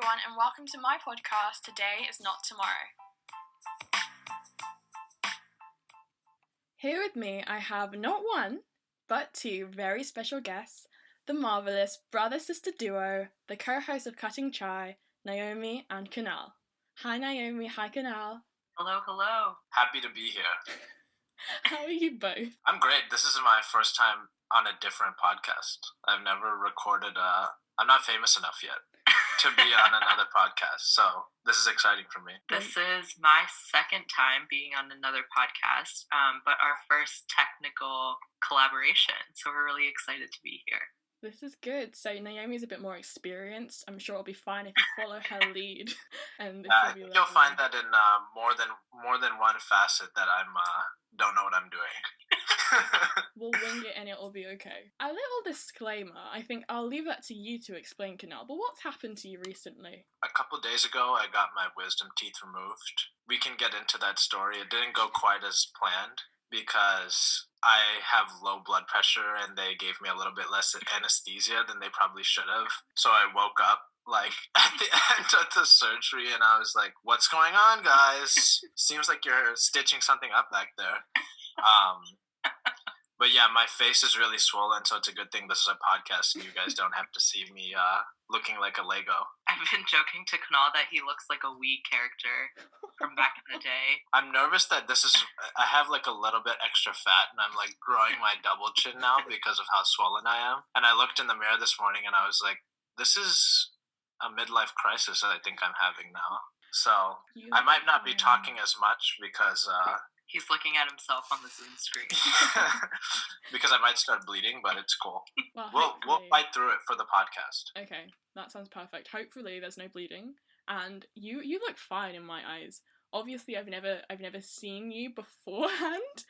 everyone, and welcome to my podcast, Today is Not Tomorrow. Here with me, I have not one, but two very special guests, the marvellous brother-sister duo, the co-hosts of Cutting Chai, Naomi and Kunal. Hi Naomi, hi Kunal. Hello, hello. Happy to be here. How are you both? I'm great. This is my first time on a different podcast. I've never recorded I'm not famous enough yet to be on another podcast, so this is exciting for me. This is my second time being on another podcast, but our first technical collaboration, so we're really excited to be here. This is good. So Naomi's a bit more experienced. I'm sure it'll be fine if you follow her lead. And I think you'll find that in more than one facet that I'm don't know what I'm doing. We'll wing it and it'll be okay. A little disclaimer, I think I'll leave that to you to explain, Kunal, but what's happened to you recently? A couple of days ago, I got my wisdom teeth removed. We can get into that story. It didn't go quite as planned because I have low blood pressure and they gave me a little bit less anesthesia than they probably should have. So I woke up like at the end of the surgery and I was like, what's going on, guys? Seems like you're stitching something up back there. But yeah, my face is really swollen, so it's a good thing this is a podcast and you guys don't have to see me looking like a Lego. I've been joking to Kunal that he looks like a Wii character from back in the day. I'm nervous that I have like a little bit extra fat and I'm like growing my double chin now because of how swollen I am. And I looked in the mirror this morning and I was like, this is a midlife crisis that I think I'm having now. So I might not be talking as much because he's looking at himself on the Zoom screen. because I might start bleeding, but it's cool. Well, we'll fight through it for the podcast. Okay, that sounds perfect. Hopefully there's no bleeding. And you look fine in my eyes. Obviously I've never seen you beforehand.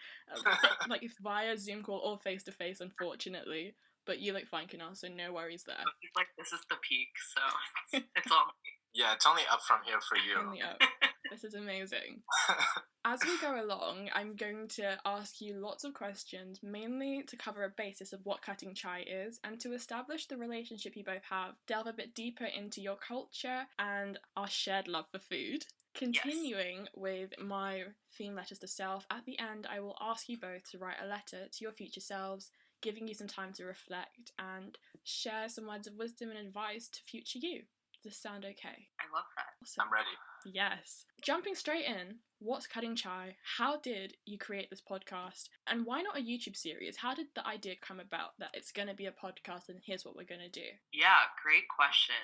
Like via Zoom call or face to face, unfortunately. But you look fine, Kunal, so no worries there. He's like, this is the peak, so it's all me. Yeah, it's only up from here for you. Only up. This is amazing. As we go along, I'm going to ask you lots of questions, mainly to cover a basis of what Cutting Chai is, and to establish the relationship you both have, delve a bit deeper into your culture and our shared love for food. Continuing with my theme letters to self, at the end I will ask you both to write a letter to your future selves, giving you some time to reflect and share some words of wisdom and advice to future you. Does this sound okay? I love that. Awesome. I'm ready. Yes. Jumping straight in, what's Cutting Chai? How did you create this podcast? And why not a YouTube series? How did the idea come about that it's going to be a podcast and here's what we're going to do? Yeah, great question.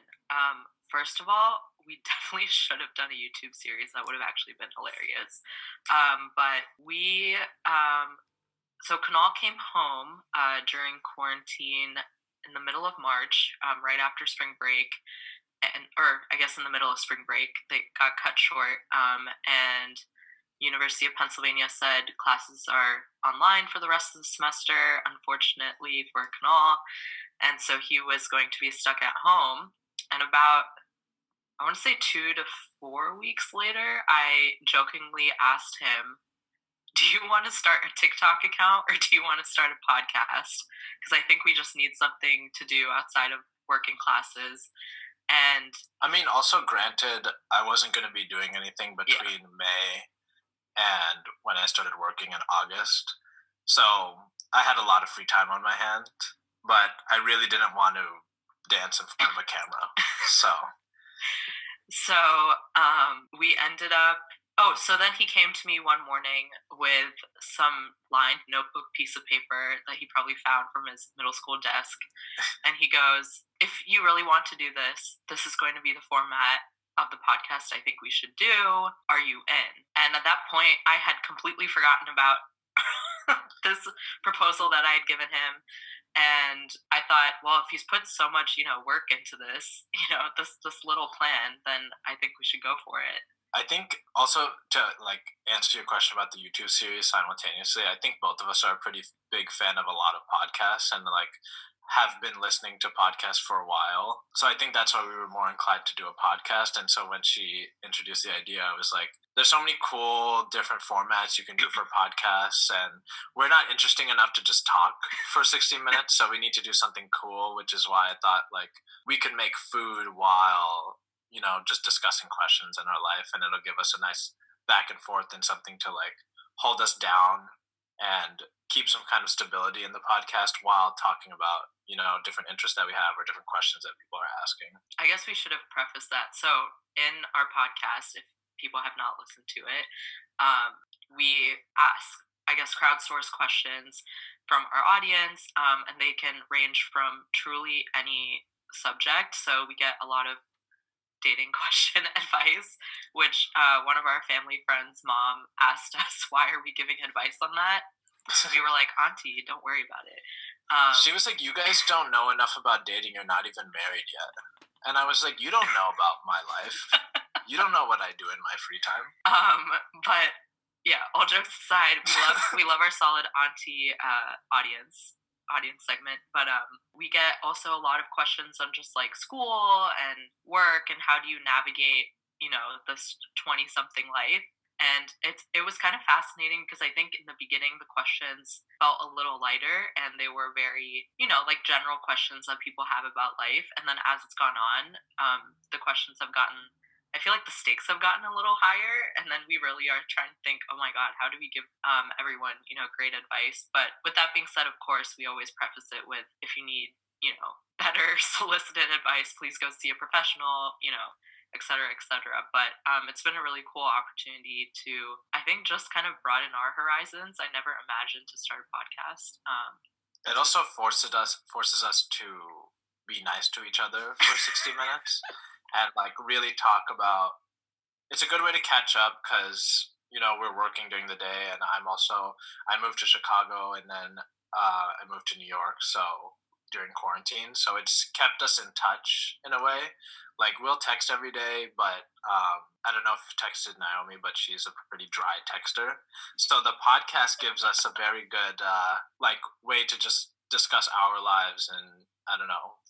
First of all, we definitely should have done a YouTube series. That would have actually been hilarious. So Kunal came home during quarantine in the middle of March, right after spring break. Or I guess in the middle of spring break, they got cut short, and University of Pennsylvania said classes are online for the rest of the semester, unfortunately for Kunal, and so he was going to be stuck at home. And about, I want to say 2 to 4 weeks later, I jokingly asked him, do you want to start a TikTok account or do you want to start a podcast? Because I think we just need something to do outside of working classes. And I mean, also granted, I wasn't going to be doing anything between May and when I started working in August. So I had a lot of free time on my hand, but I really didn't want to dance in front of a camera. So we ended up, so then he came to me one morning with some lined notebook piece of paper that he probably found from his middle school desk. And he goes, if you really want to do this, this is going to be the format of the podcast I think we should do. Are you in? And at that point, I had completely forgotten about this proposal that I had given him. And I thought, well, if he's put so much, work into this, this little plan, then I think we should go for it. I think also to answer your question about the YouTube series simultaneously, I think both of us are a pretty big fan of a lot of podcasts and have been listening to podcasts for a while. So I think that's why we were more inclined to do a podcast. And so when she introduced the idea, I was like, there's so many cool different formats you can do for podcasts, and we're not interesting enough to just talk for 60 minutes. So we need to do something cool, which is why I thought we could make food while just discussing questions in our life, and it'll give us a nice back and forth and something to like hold us down and keep some kind of stability in the podcast while talking about different interests that we have or different questions that people are asking. I guess we should have prefaced that. So in our podcast, if people have not listened to it, we ask, I guess, crowdsource questions from our audience, and they can range from truly any subject. So we get a lot of dating question advice, which one of our family friends' mom asked us, why are we giving advice on that? We were like, Auntie, don't worry about it. She was like, you guys don't know enough about dating. You're not even married yet. And I was like, you don't know about my life. You don't know what I do in my free time. But yeah, all jokes aside, we love our solid auntie audience segment, but we get also a lot of questions on just like school and work and how do you navigate this 20 something life. And it was kind of fascinating because I think in the beginning the questions felt a little lighter and they were very like general questions that people have about life, and then as it's gone on, the questions have gotten, I feel like the stakes have gotten a little higher, and then we really are trying to think, oh my God, how do we give everyone, great advice? But with that being said, of course, we always preface it with, if you need, better solicited advice, please go see a professional, et cetera, et cetera. But it's been a really cool opportunity to, I think, just kind of broaden our horizons. I never imagined to start a podcast. It also forces us to be nice to each other for 60 minutes. And like really talk about, it's a good way to catch up because we're working during the day, and I moved to Chicago, and then I moved to New York during quarantine, so it's kept us in touch in a way. Like we'll text every day, but I don't know if you've texted Naomi, but she's a pretty dry texter, so the podcast gives us a very good way to just discuss our lives and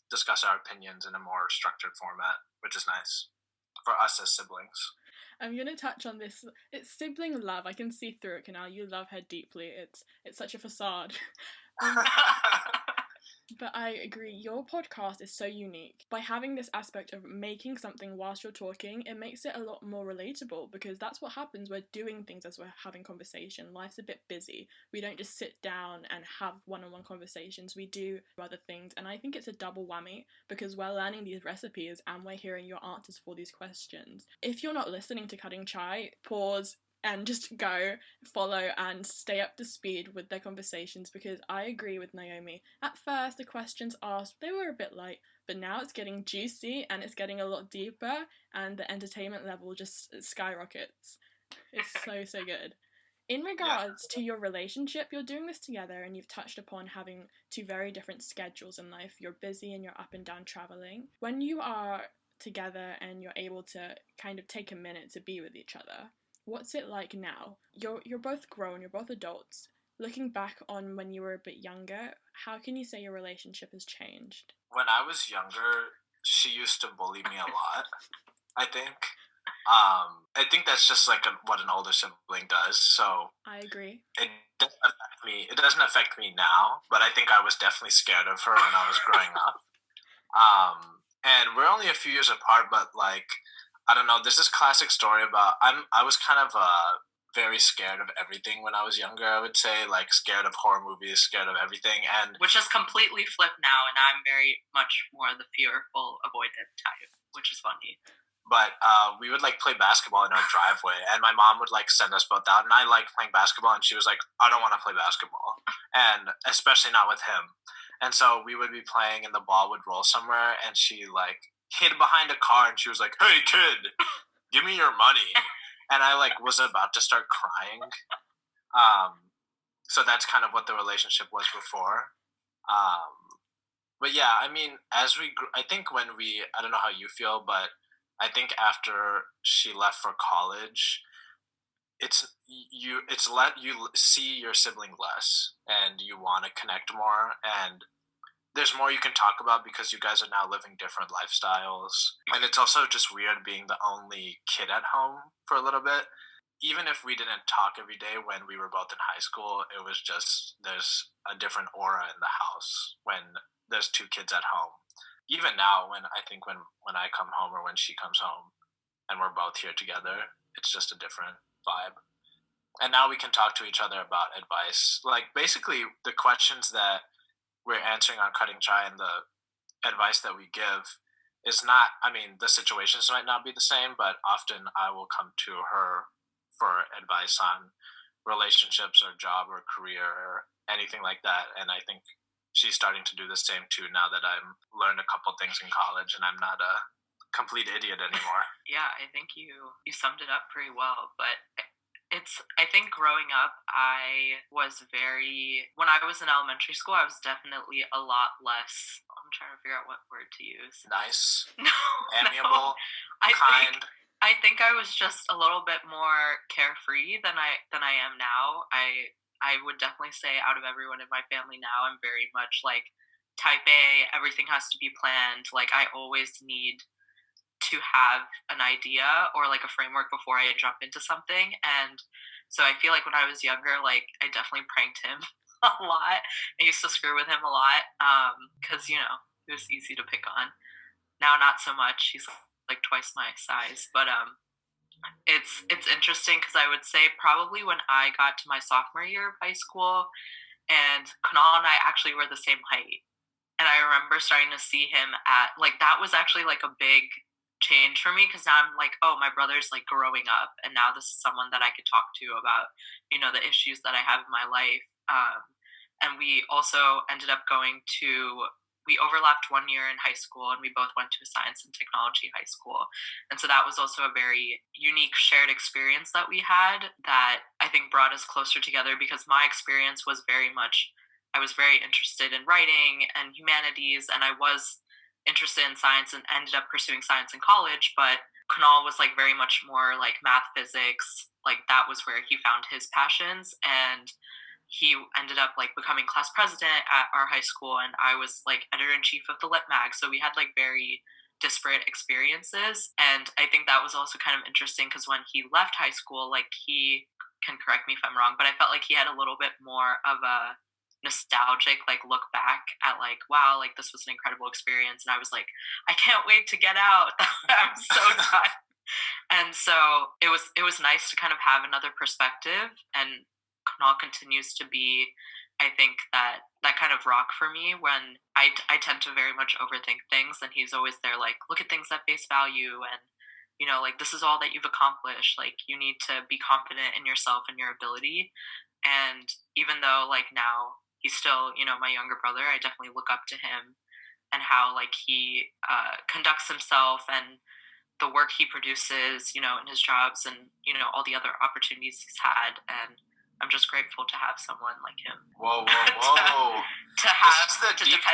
discuss our opinions in a more structured format, which is nice for us as siblings. I'm going to touch on this. It's sibling love. I can see through it, Kunal. You love her deeply. It's such a facade. But I agree, your podcast is so unique. By having this aspect of making something whilst you're talking, it makes it a lot more relatable, because that's what happens. We're doing things as we're having conversation. Life's a bit busy. We don't just sit down and have one-on-one conversations. We do other things, and I think it's a double whammy, because we're learning these recipes and we're hearing your answers for these questions. If you're not listening to Cutting Chai, pause and just go follow and stay up to speed with their conversations, because I agree with Naomi. At first, the questions asked, they were a bit light, but now it's getting juicy and it's getting a lot deeper, and the entertainment level just skyrockets. It's so good. In regards to your relationship, you're doing this together, and you've touched upon having two very different schedules in life. You're busy and you're up and down traveling. When you are together and you're able to kind of take a minute to be with each other, what's it like now? You're both grown, you're both adults. Looking back on when you were a bit younger, how can you say your relationship has changed? When I was younger, she used to bully me a lot, I think. I think that's just like what an older sibling does. So I agree. It doesn't affect me. It doesn't affect me now, but I think I was definitely scared of her when I was growing up. And we're only a few years apart, but like, I don't know. There's this classic story about I was kind of very scared of everything when I was younger. I would say, like, scared of horror movies, scared of everything, and which has completely flipped now, and I'm very much more the fearful, avoidant type, which is funny. But we would like play basketball in our driveway, and my mom would like send us both out, and I liked playing basketball, and she was like, I don't want to play basketball, and especially not with him. And so we would be playing, and the ball would roll somewhere, and she like hid behind a car, and she was like, "Hey kid, give me your money." And I like was about to start crying. So that's kind of what the relationship was before. But yeah, I mean, as we I think when I don't know how you feel, but I think after she left for college, you see your sibling less, and you want to connect more, and there's more you can talk about because you guys are now living different lifestyles. And it's also just weird being the only kid at home for a little bit. Even if we didn't talk every day when we were both in high school, it was just, there's a different aura in the house when there's two kids at home. even now, when I think when I come home or when she comes home and we're both here together, it's just a different vibe. And now we can talk to each other about advice. Like, basically, the questions that we're answering on Cutting Chai and the advice that we give is not, I mean, the situations might not be the same, but often I will come to her for advice on relationships or job or career or anything like that. And I think she's starting to do the same too now that I've learned a couple things in college and I'm not a complete idiot anymore. Yeah, I think you summed it up pretty well. But I think growing up, when I was in elementary school, I was definitely a lot less, I'm trying to figure out what word to use. Nice. No. Amiable. No. Kind. I think I was just a little bit more carefree than I am now. I would definitely say out of everyone in my family now, I'm very much like type A, everything has to be planned. Like, I always need to have an idea or like a framework before I jump into something. And so I feel like when I was younger, like, I definitely pranked him a lot. I used to screw with him a lot because, he was easy to pick on. Now, not so much. He's like twice my size. But it's interesting because I would say probably when I got to my sophomore year of high school, and Kunal and I actually were the same height. And I remember starting to see him that was actually like a big change for me because now I'm like, oh, my brother's like growing up, and now this is someone that I could talk to about, the issues that I have in my life. And we also ended up we overlapped 1 year in high school, and we both went to a science and technology high school. And so that was also a very unique shared experience that we had that I think brought us closer together because my experience was I was very interested in writing and humanities, and I was interested in science and ended up pursuing science in college, but Kunal was like very much more like math, physics, like that was where he found his passions, and he ended up like becoming class president at our high school, and I was like editor-in-chief of the Lit Mag, so we had like very disparate experiences. And I think that was also kind of interesting because when he left high school, like, he can correct me if I'm wrong, but I felt like he had a little bit more of a nostalgic like look back at like, wow, like this was an incredible experience, and I was like, I can't wait to get out. I'm so done. And so it was nice to kind of have another perspective, and Kunal continues to be, I think, that kind of rock for me when I tend to very much overthink things, and he's always there like, look at things at face value, and like, this is all that you've accomplished, like, you need to be confident in yourself and your ability. And even though like now he's still, my younger brother, I definitely look up to him and how like he conducts himself and the work he produces, in his jobs and, all the other opportunities he's had. And I'm just grateful to have someone like him. Whoa.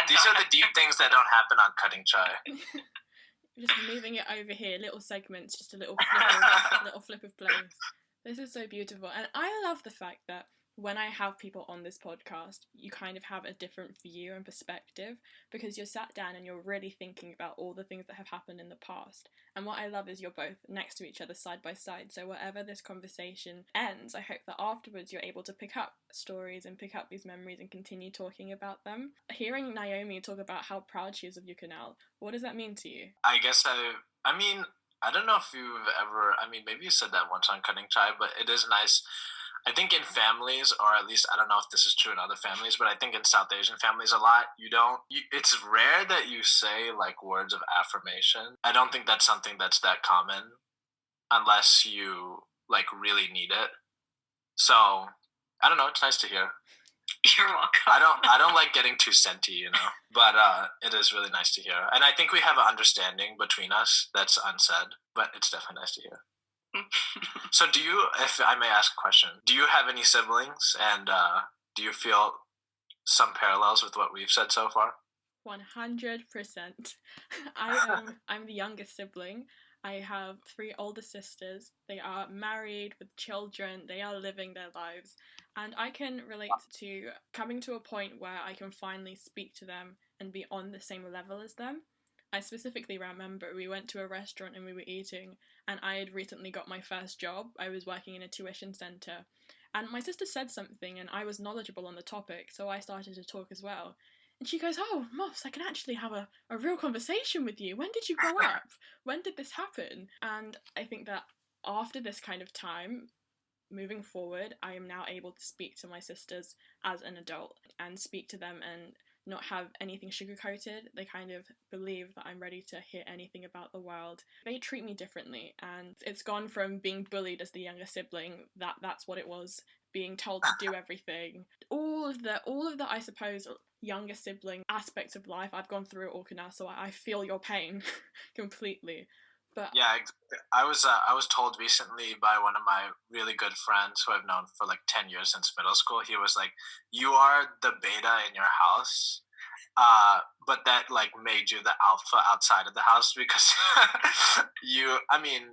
These are the deep things that don't happen on Cutting Chai. Just moving it over here, little segments, just a little flip of place. This is so beautiful. And I love the fact that when I have people on this podcast, you kind of have a different view and perspective because you're sat down and you're really thinking about all the things that have happened in the past. And what I love is you're both next to each other side by side. So wherever this conversation ends, I hope that afterwards you're able to pick up stories and pick up these memories and continue talking about them. Hearing Naomi talk about how proud she is of you, Kunal, what does that mean to you? I guess I mean, I don't know if you've ever, maybe you said that once on Cutting Chai, but it is nice. I think in families, or at least I don't know if this is true in other families, but I think in South Asian families a lot, it's rare that you say like words of affirmation. I don't think that's something that's that common unless you like really need it. So I don't know, it's nice to hear. You're welcome. I don't like getting too senti, but it is really nice to hear. And I think we have an understanding between us that's unsaid, but it's definitely nice to hear. So do you, if I may ask a question, do you have any siblings, and do you feel some parallels with what we've said so far? 100%. I'm the youngest sibling. I have 3 older sisters. They are married with children. They are living their lives. And I can relate to coming to a point where I can finally speak to them and be on the same level as them. I specifically remember we went to a restaurant and we were eating, and I had recently got my first job. I was working in a tuition centre, and my sister said something and I was knowledgeable on the topic, so I started to talk as well. And she goes, oh, Moffs, I can actually have a real conversation with you. When did you grow up? When did this happen? And I think that after this kind of time, moving forward, I am now able to speak to my sisters as an adult and speak to them and not have anything sugar-coated. They kind of believe that I'm ready to hear anything about the world. They treat me differently, and it's gone from being bullied as the younger sibling, that's what it was, being told to do everything. All of the I suppose younger sibling aspects of life, I've gone through it all now, so I feel your pain completely. But yeah, I was told recently by one of my really good friends who I've known for like 10 years since middle school. He was like, "You are the beta in your house, but that like made you the alpha outside of the house because you. I mean,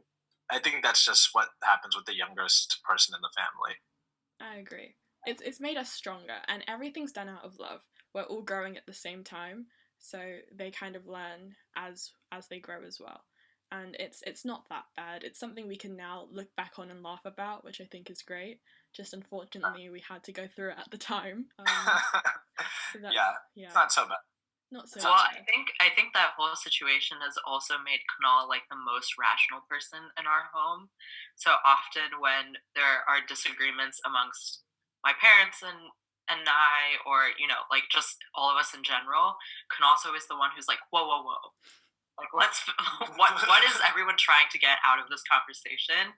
I think that's just what happens with the youngest person in the family." I agree. It's made us stronger, and everything's done out of love. We're all growing at the same time, so they kind of learn as they grow as well. And it's not that bad. It's something we can now look back on and laugh about, which I think is great. Just unfortunately, we had to go through it at the time. So that's, yeah, not so bad. Not so well, bad. I think that whole situation has also made Kunal like the most rational person in our home. So often when there are disagreements amongst my parents and I, or you know, like just all of us in general, Kunal's always the one who's like, whoa, whoa, whoa. Like let's what is everyone trying to get out of this conversation?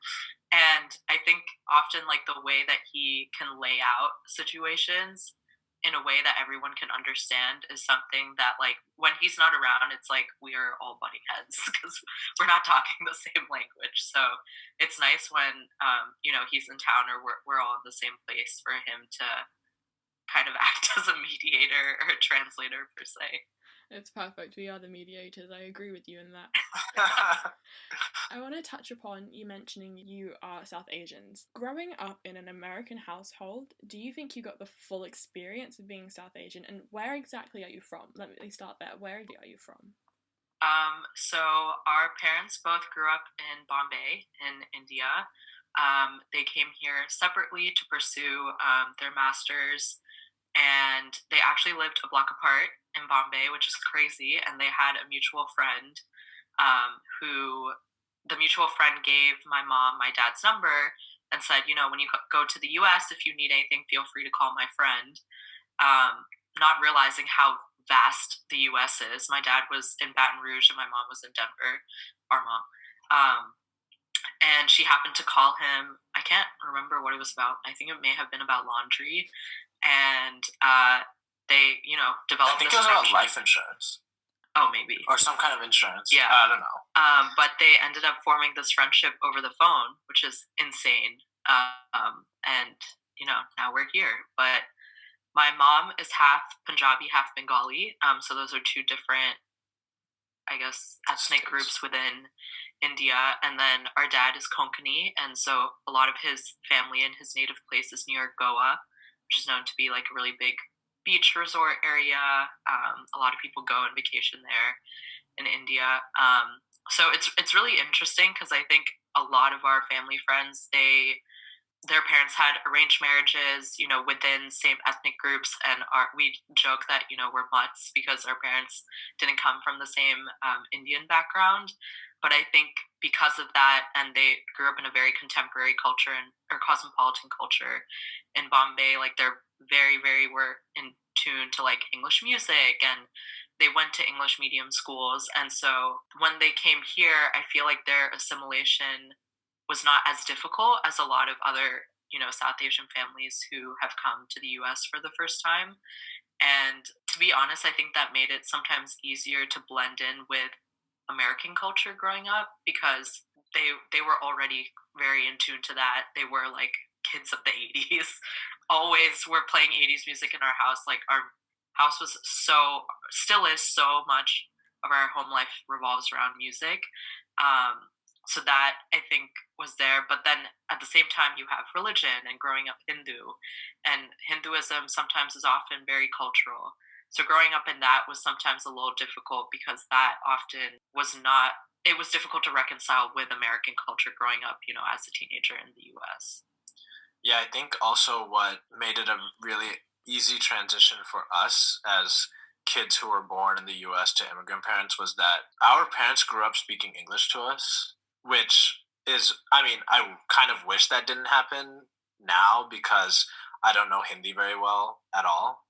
And I think often like the way that he can lay out situations in a way that everyone can understand is something that like when he's not around it's like we are all butting heads because we're not talking the same language. So it's nice when you know, he's in town or we're all in the same place for him to kind of act as a mediator or a translator per se. It's perfect. We are the mediators. I agree with you in that. I want to touch upon you mentioning you are South Asians. Growing up in an American household, do you think you got the full experience of being South Asian? And where exactly are you from? Let me start there. Where are you from? So our parents both grew up in Bombay in India. They came here separately to pursue their masters, and they actually lived a block apart in Bombay, which is crazy. And they had a mutual friend who the mutual friend gave my mom my dad's number and said, you know, when you go to the US, if you need anything, feel free to call my friend. Not realizing how vast the US is. My dad was in Baton Rouge and my mom was in Denver, our mom. And she happened to call him. I can't remember what it was about. I think it may have been about laundry. And they, you know, developed. I think it was about life insurance. Oh, maybe. Or some kind of insurance. Yeah. I don't know. But they ended up forming this friendship over the phone, which is insane. And, you know, now we're here. But my mom is half Punjabi, half Bengali. So those are two different, I guess, ethnic groups within India. And then our dad is Konkani. And so a lot of his family and his native place is near Goa, which is known to be like a really big beach resort area. A lot of people go on vacation there in India. So it's really interesting because I think a lot of our family friends, their parents had arranged marriages, you know, within same ethnic groups, and we joke that, you know, we're mutts because our parents didn't come from the same Indian background. But I think because of that, and they grew up in a very contemporary culture or cosmopolitan culture in Bombay, like they're very, very were in tune to like English music, and they went to English medium schools. And so when they came here, I feel like their assimilation was not as difficult as a lot of other, you know, South Asian families who have come to the US for the first time. And to be honest, I think that made it sometimes easier to blend in with American culture growing up because they were already very in tune to that. They were like kids of the 80s. Always were playing 80s music in our house. Like our house was still is so much of our home life revolves around music. So that I think was there. But then at the same time, you have religion and growing up Hindu, and Hinduism sometimes is often very cultural. So growing up in that was sometimes a little difficult because that often was not, it was difficult to reconcile with American culture growing up, you know, as a teenager in the US. Yeah, I think also what made it a really easy transition for us as kids who were born in the US to immigrant parents was that our parents grew up speaking English to us, which is, I mean, I kind of wish that didn't happen now because I don't know Hindi very well at all.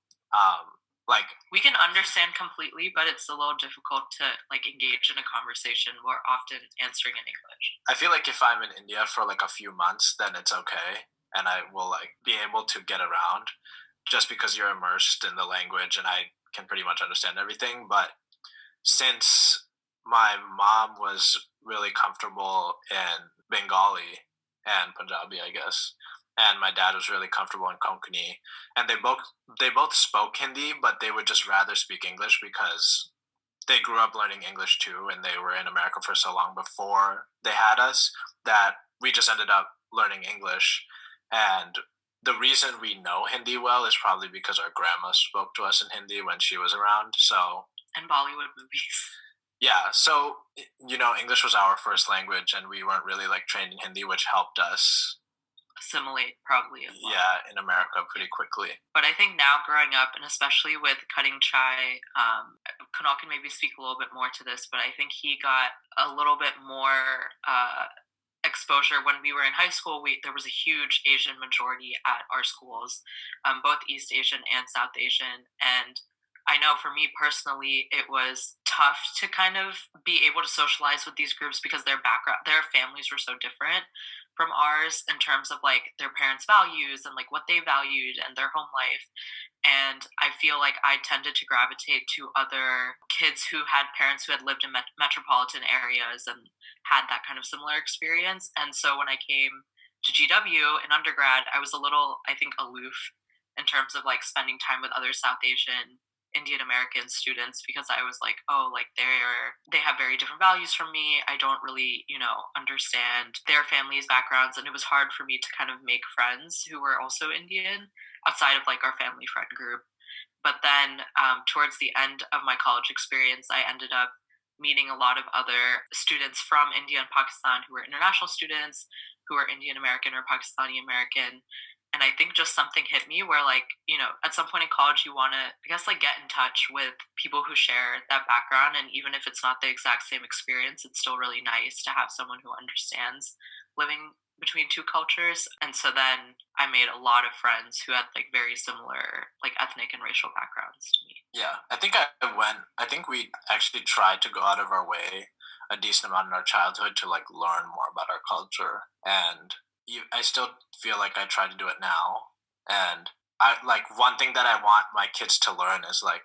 Like, we can understand completely, but it's a little difficult to like engage in a conversation. We're often answering in English. I feel like if I'm in India for like a few months, then it's okay, and I will like be able to get around, just because you're immersed in the language and I can pretty much understand everything. But since my mom was really comfortable in Bengali and Punjabi, I guess, and my dad was really comfortable in Konkani, and they both spoke Hindi, but they would just rather speak English because they grew up learning English too, and they were in America for so long before they had us that we just ended up learning English. And the reason we know Hindi well is probably because our grandma spoke to us in Hindi when she was around. So, And Bollywood movies. yeah, so, English was our first language, and we weren't really like trained in Hindi, which helped us, Assimilate probably as well. yeah, in America pretty quickly. But I think now growing up, and especially with cutting chai, Kunal can maybe speak a little bit more to this, but I think he got a little bit more exposure when we were in high school. There was a huge Asian majority at our schools, both East Asian and South Asian. And I know for me personally, it was tough to kind of be able to socialize with these groups because their families were so different from ours in terms of like their parents' values and like what they valued and their home life. And I feel like I tended to gravitate to other kids who had parents who had lived in metropolitan areas and had that kind of similar experience. And so when I came to GW in undergrad, I was a little, I think, aloof in terms of like spending time with other South Asian Indian American students because I was like, oh, like they have very different values from me. I don't really, understand their families' backgrounds, and it was hard for me to kind of make friends who were also Indian outside of like our family friend group. But then towards the end of my college experience, I ended up meeting a lot of other students from India and Pakistan who were international students, who were Indian American or Pakistani American. And I think just something hit me where, like, at some point in college, you want to, I guess, like, get in touch with people who share that background. And even if it's not the exact same experience, it's still really nice to have someone who understands living between two cultures. And so then I made a lot of friends who had, like, very similar, like, ethnic and racial backgrounds to me. Yeah, I think we actually tried to go out of our way a decent amount in our childhood to, like, learn more about our culture. And I still feel like I try to do it now. And one thing that I want my kids to learn is like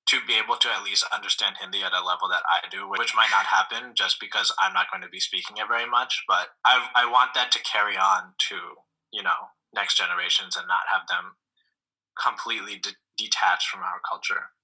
to be able to at least understand Hindi at a level that I do, which might not happen just because I'm not going to be speaking it very much. But I want that to carry on to, next generations and not have them completely detached from our culture.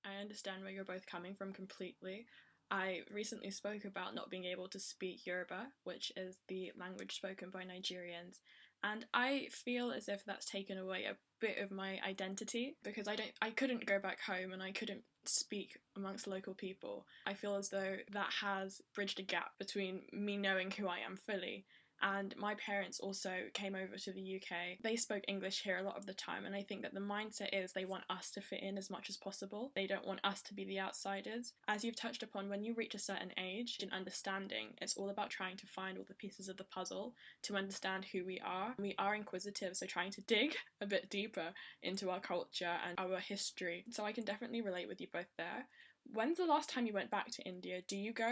I understand where you're both coming from completely. I recently spoke about not being able to speak Yoruba, which is the language spoken by Nigerians, and I feel as if that's taken away a bit of my identity because I couldn't go back home and I couldn't speak amongst local people. I feel as though that has bridged a gap between me knowing who I am fully. And my parents also came over to the UK. They spoke English here a lot of the time, and I think that the mindset is they want us to fit in as much as possible. They don't want us to be the outsiders. As you've touched upon, when you reach a certain age in understanding, it's all about trying to find all the pieces of the puzzle to understand who we are. We are inquisitive, so trying to dig a bit deeper into our culture and our history. So I can definitely relate with you both there. When's the last time you went back to India? Do you go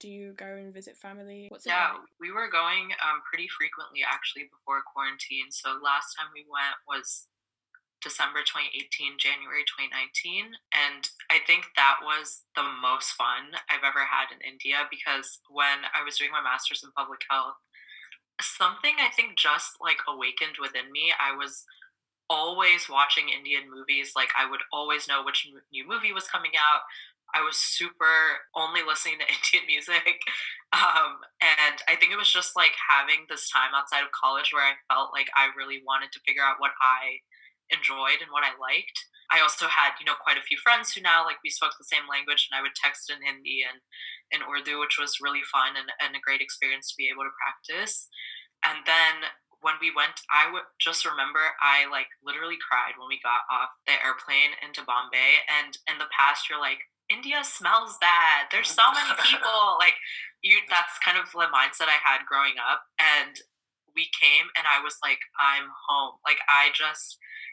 and visit family? What's it like? We were going pretty frequently actually before quarantine. So last time we went was December 2018, January 2019. And I think that was the most fun I've ever had in India because when I was doing my master's in public health, something I think just like awakened within me. I was always watching Indian movies. Like I would always know which new movie was coming out. I was super only listening to Indian music. And I think it was just like having this time outside of college where I felt like I really wanted to figure out what I enjoyed and what I liked. I also had, quite a few friends who now like we spoke the same language and I would text in Hindi and in Urdu, which was really fun and a great experience to be able to practice. And then when we went, I would just remember I like literally cried when we got off the airplane into Bombay. And in the past, you're like, India smells bad. There's so many people. Like, that's kind of the mindset I had growing up. And we came and I was like, I'm home. Like,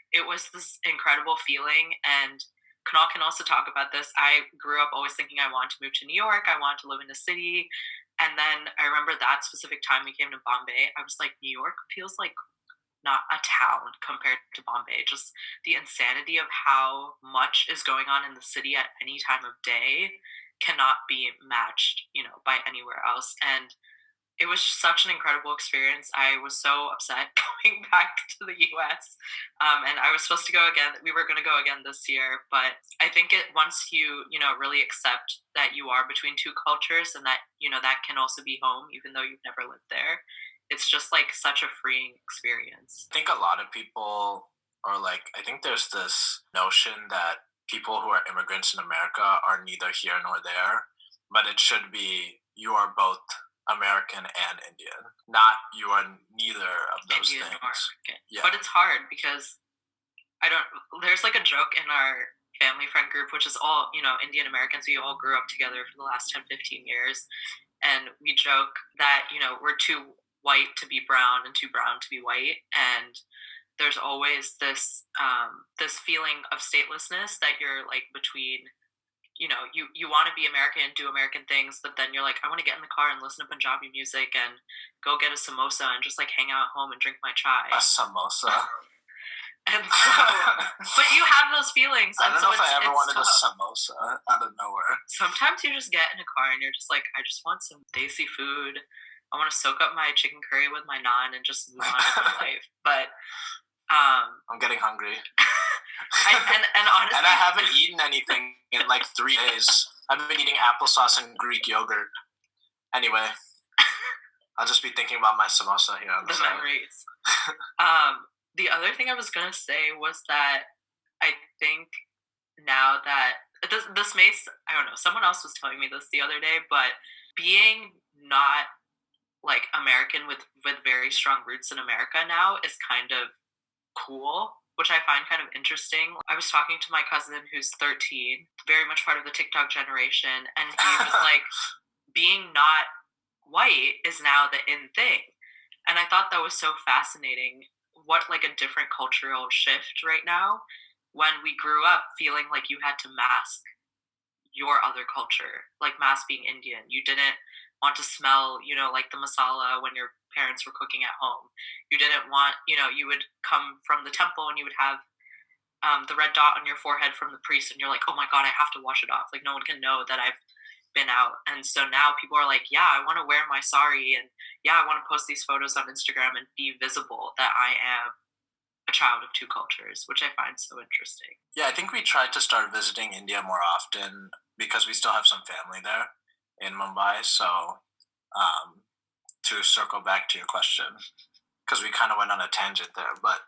it was this incredible feeling. And Kunal can also talk about this. I grew up always thinking I wanted to move to New York. I wanted to live in a city. And then I remember that specific time we came to Bombay, I was like, New York feels like not a town compared to Bombay. Just the insanity of how much is going on in the city at any time of day cannot be matched, by anywhere else. And it was such an incredible experience. I was so upset going back to the US. And I was supposed to go again. We were going to go again this year. But I think once you, really accept that you are between two cultures and that, that can also be home, even though you've never lived there, it's just like such a freeing experience. I think a lot of people are like, I think there's this notion that people who are immigrants in America are neither here nor there, but it should be you are both American and Indian, not you are neither of those Indian things. or American. Yeah. But it's hard because there's like a joke in our family friend group, which is all, Indian Americans. We all grew up together for the last 10, 15 years. And we joke that, we're too white to be brown and too brown to be white. And there's always this feeling of statelessness that you're like between, you want to be American and do American things, but then you're like, I want to get in the car and listen to Punjabi music and go get a samosa and just like hang out at home and drink my chai. A samosa. And so, but you have those feelings. I don't know if I ever wanted tough. a samosa out of nowhere. Sometimes you just get in a car and you're just like, I just want some desi food. I want to soak up my chicken curry with my naan and just move on with my life. But I'm getting hungry. and honestly, and I haven't eaten anything in like 3 days. I've been eating applesauce and Greek yogurt. Anyway, I'll just be thinking about my samosa here on the side. Memories. The other thing I was gonna say was that I think now that this may, I don't know, someone else was telling me this the other day, but being not like American with very strong roots in America now is kind of cool, which I find kind of interesting. I was talking to my cousin who's 13, very much part of the TikTok generation, and he was like, being not white is now the in thing. And I thought that was so fascinating. What like a different cultural shift right now, when we grew up feeling like you had to mask your other culture, like mask being Indian. You didn't want to smell, like the masala when your parents were cooking at home. You didn't want, you would come from the temple and you would have the red dot on your forehead from the priest, and you're like, oh my God, I have to wash it off. Like no one can know that I've been out. And so now people are like, yeah, I want to wear my sari, and yeah, I want to post these photos on Instagram and be visible that I am a child of two cultures, which I find so interesting. Yeah, I think we tried to start visiting India more often because we still have some family there in Mumbai. So to circle back to your question, because we kind of went on a tangent there, but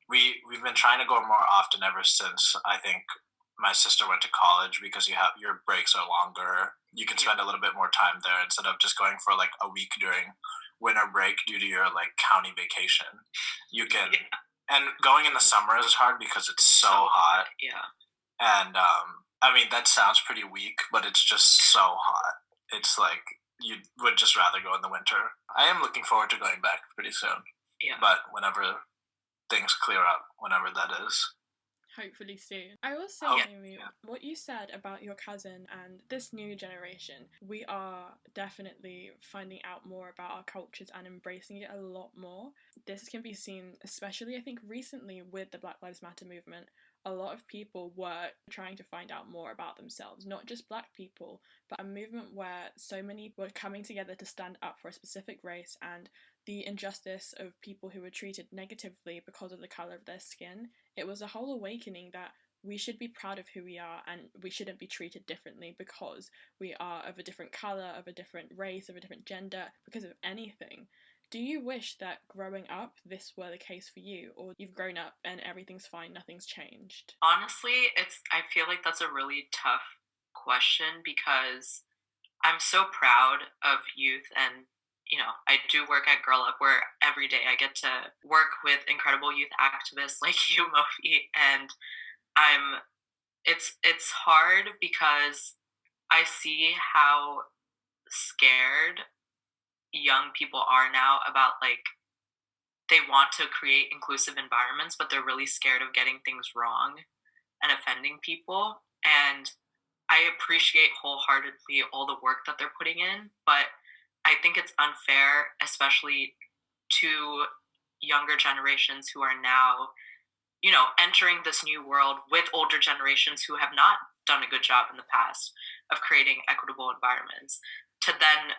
we've been trying to go more often ever since I think my sister went to college, because your breaks are longer. You can spend a little bit more time there instead of just going for like a week during winter break due to your like county vacation. You can, and going in the summer is hard because it's so hot. Yeah. And I mean, that sounds pretty weak, but it's just so hot. It's like you would just rather go in the winter. I am looking forward to going back pretty soon. Yeah. But whenever things clear up, whenever that is. Hopefully soon. I will say, Naomi, what you said about your cousin and this new generation, we are definitely finding out more about our cultures and embracing it a lot more. This can be seen, especially I think recently with the Black Lives Matter movement. A lot of people were trying to find out more about themselves, not just Black people, but a movement where so many were coming together to stand up for a specific race and the injustice of people who were treated negatively because of the colour of their skin. It was a whole awakening that we should be proud of who we are and we shouldn't be treated differently because we are of a different colour, of a different race, of a different gender, because of anything. Do you wish that growing up this were the case for you, or you've grown up and everything's fine, nothing's changed? Honestly, I feel like that's a really tough question because I'm so proud of youth and I do work at Girl Up, where every day I get to work with incredible youth activists like you, Mofi, and I'm it's hard because I see how scared young people are now about, like, they want to create inclusive environments, but they're really scared of getting things wrong and offending people. And I appreciate wholeheartedly all the work that they're putting in, but I think it's unfair, especially to younger generations who are now, entering this new world with older generations who have not done a good job in the past of creating equitable environments, to then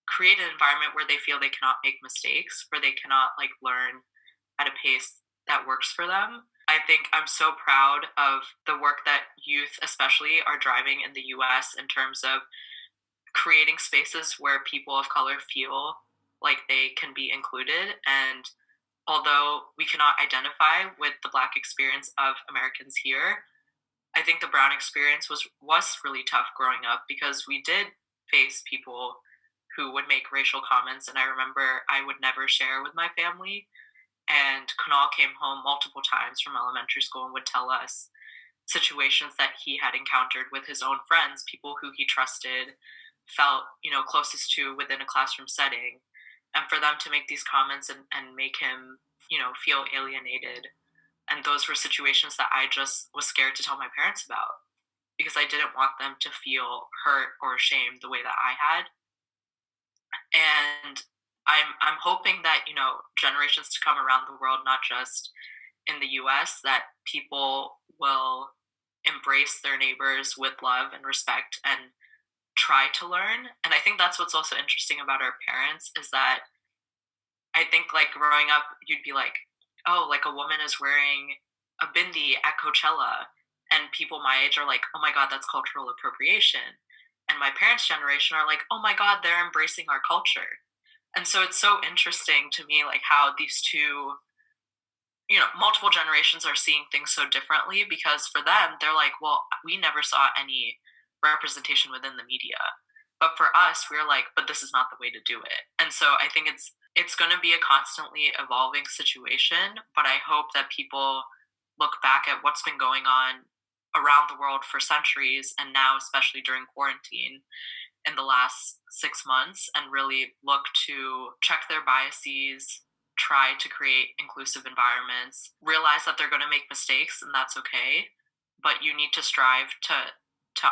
create an environment where they feel they cannot make mistakes, where they cannot, like, learn at a pace that works for them. I think I'm so proud of the work that youth especially are driving in the US in terms of creating spaces where people of color feel like they can be included. And although we cannot identify with the Black experience of Americans here, I think the Brown experience was really tough growing up, because we did face people who would make racial comments, and I remember I would never share with my family. And Kunal came home multiple times from elementary school and would tell us situations that he had encountered with his own friends, people who he trusted, felt, closest to within a classroom setting. And for them to make these comments and make him, feel alienated. And those were situations that I just was scared to tell my parents about, because I didn't want them to feel hurt or ashamed the way that I had. And I'm hoping that, generations to come around the world, not just in the US, that people will embrace their neighbors with love and respect and try to learn. And I think that's what's also interesting about our parents, is that I think, like, growing up, you'd be like, oh, like, a woman is wearing a bindi at Coachella, and people my age are like, oh my God, that's cultural appropriation. And my parents' generation are like, oh my God, they're embracing our culture. And so it's so interesting to me, like, how these two, multiple generations are seeing things so differently, because for them, they're like, well, we never saw any representation within the media. But for us, we're like, but this is not the way to do it. And so I think it's going to be a constantly evolving situation, but I hope that people look back at what's been going on around the world for centuries, and now especially during quarantine in the last 6 months, and really look to check their biases, try to create inclusive environments, realize that they're going to make mistakes, and that's okay, but you need to strive to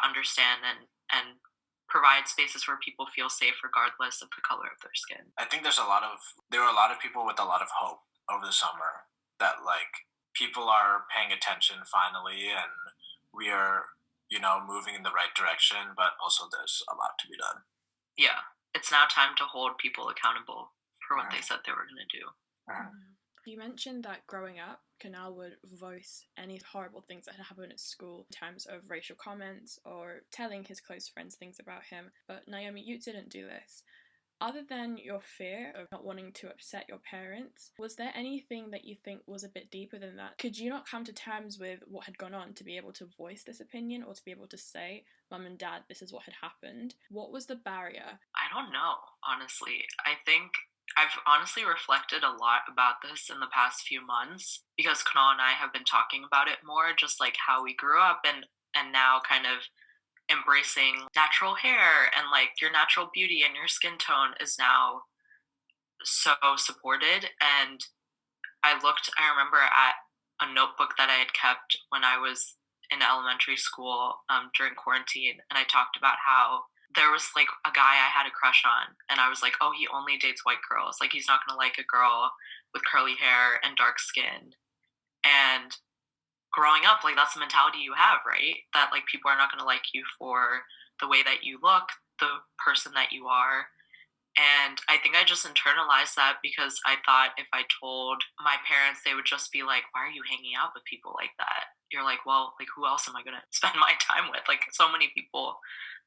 understand and provide spaces where people feel safe regardless of the color of their skin. I think there were a lot of people with a lot of hope over the summer, that, like, people are paying attention finally, and we are, moving in the right direction, but also there's a lot to be done. Yeah, it's now time to hold people accountable for what they said they were going to do. You mentioned that growing up, Kunal would voice any horrible things that had happened at school in terms of racial comments or telling his close friends things about him. But Naomi, you didn't do this. Other than your fear of not wanting to upset your parents, was there anything that you think was a bit deeper than that? Could you not come to terms with what had gone on to be able to voice this opinion, or to be able to say, Mum and Dad, this is what had happened? What was the barrier? I don't know, honestly. I think I've honestly reflected a lot about this in the past few months, because Kunal and I have been talking about it more, just like how we grew up, and now kind of embracing natural hair, and, like, your natural beauty and your skin tone is now so supported. And I remember at a notebook that I had kept when I was in elementary school during quarantine, and I talked about how there was, like, a guy I had a crush on, and I was like, oh, he only dates white girls. Like, he's not going to like a girl with curly hair and dark skin. And growing up, like, that's the mentality you have, right? That, like, people are not going to like you for the way that you look, the person that you are. And I think I just internalized that, because I thought if I told my parents, they would just be like, why are you hanging out with people like that? You're like, well, like, who else am I going to spend my time with? Like, so many people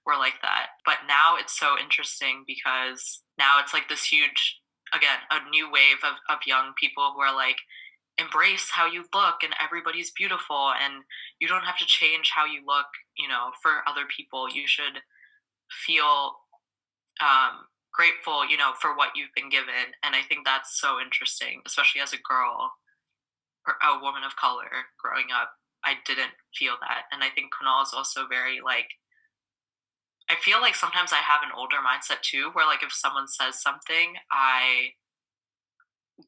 were like that. But now it's so interesting, because now it's like this huge, again, a new wave of young people who are like, embrace how you look, and everybody's beautiful, and you don't have to change how you look, for other people. You should feel grateful, for what you've been given. And I think that's so interesting, especially as a girl or a woman of color growing up. I didn't feel that. And I think Kunal is also very like, I feel like sometimes I have an older mindset too, where like if someone says something, I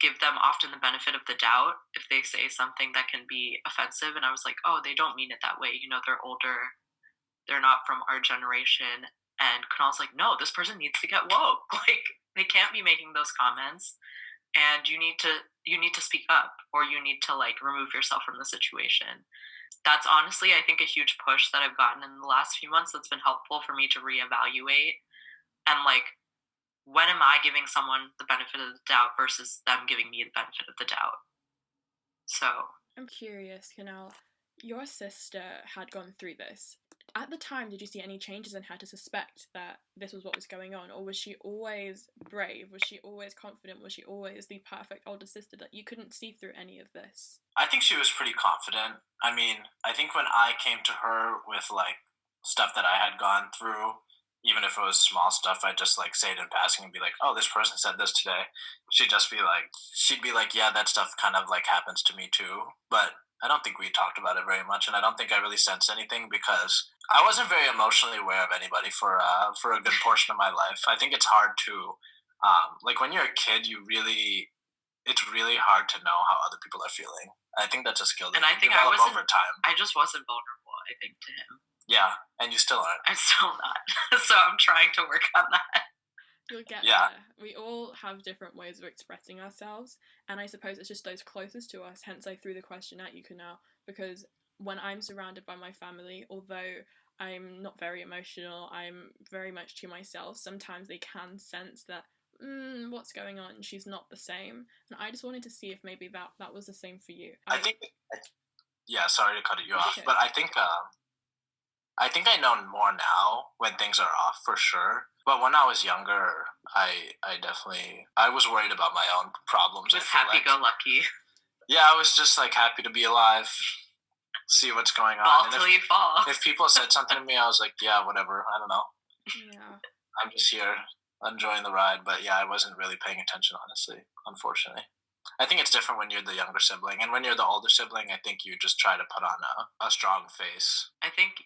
give them often the benefit of the doubt if they say something that can be offensive. And I was like, oh, they don't mean it that way. They're older, they're not from our generation. And Kunal's like, no, this person needs to get woke. Like, they can't be making those comments. And you need to speak up, or you need to like remove yourself from the situation. That's honestly, I think, a huge push that I've gotten in the last few months that's been helpful for me to reevaluate and like, when am I giving someone the benefit of the doubt versus them giving me the benefit of the doubt? So I'm curious, Kunal, your sister had gone through this. At the time, did you see any changes in her to suspect that this was what was going on? Or was she always brave? Was she always confident? Was she always the perfect older sister that you couldn't see through any of this? I think she was pretty confident. I mean, I think when I came to her with like stuff that I had gone through, even if it was small stuff, I'd just like say it in passing and be like, oh, this person said this today. She'd be like, yeah, that stuff kind of like happens to me too. But I don't think we talked about it very much, and I don't think I really sensed anything because I wasn't very emotionally aware of anybody for a good portion of my life. I think it's hard to, like when you're a kid, it's really hard to know how other people are feeling. I think that's a skill that you develop over time. I just wasn't vulnerable, I think, to him. Yeah, and you still aren't. I'm still not. So I'm trying to work on that. You'll get there. We all have different ways of expressing ourselves, and I suppose it's just those closest to us, hence I threw the question at you, Kunal, because when I'm surrounded by my family, although I'm not very emotional, I'm very much to myself, sometimes they can sense that, what's going on? She's not the same. And I just wanted to see if maybe that was the same for you. I think, yeah, sorry to cut you off, but I think I know more now when things are off for sure. But when I was younger, I was worried about my own problems. Just happy-go-lucky. Yeah, I was just like happy to be alive, see what's going on. Fall till you fall. If people said something to me, I was like, yeah, whatever, I don't know. Yeah. I'm just here enjoying the ride. But yeah, I wasn't really paying attention, honestly, unfortunately. I think it's different when you're the younger sibling, and when you're the older sibling, I think you just try to put on a strong face. I think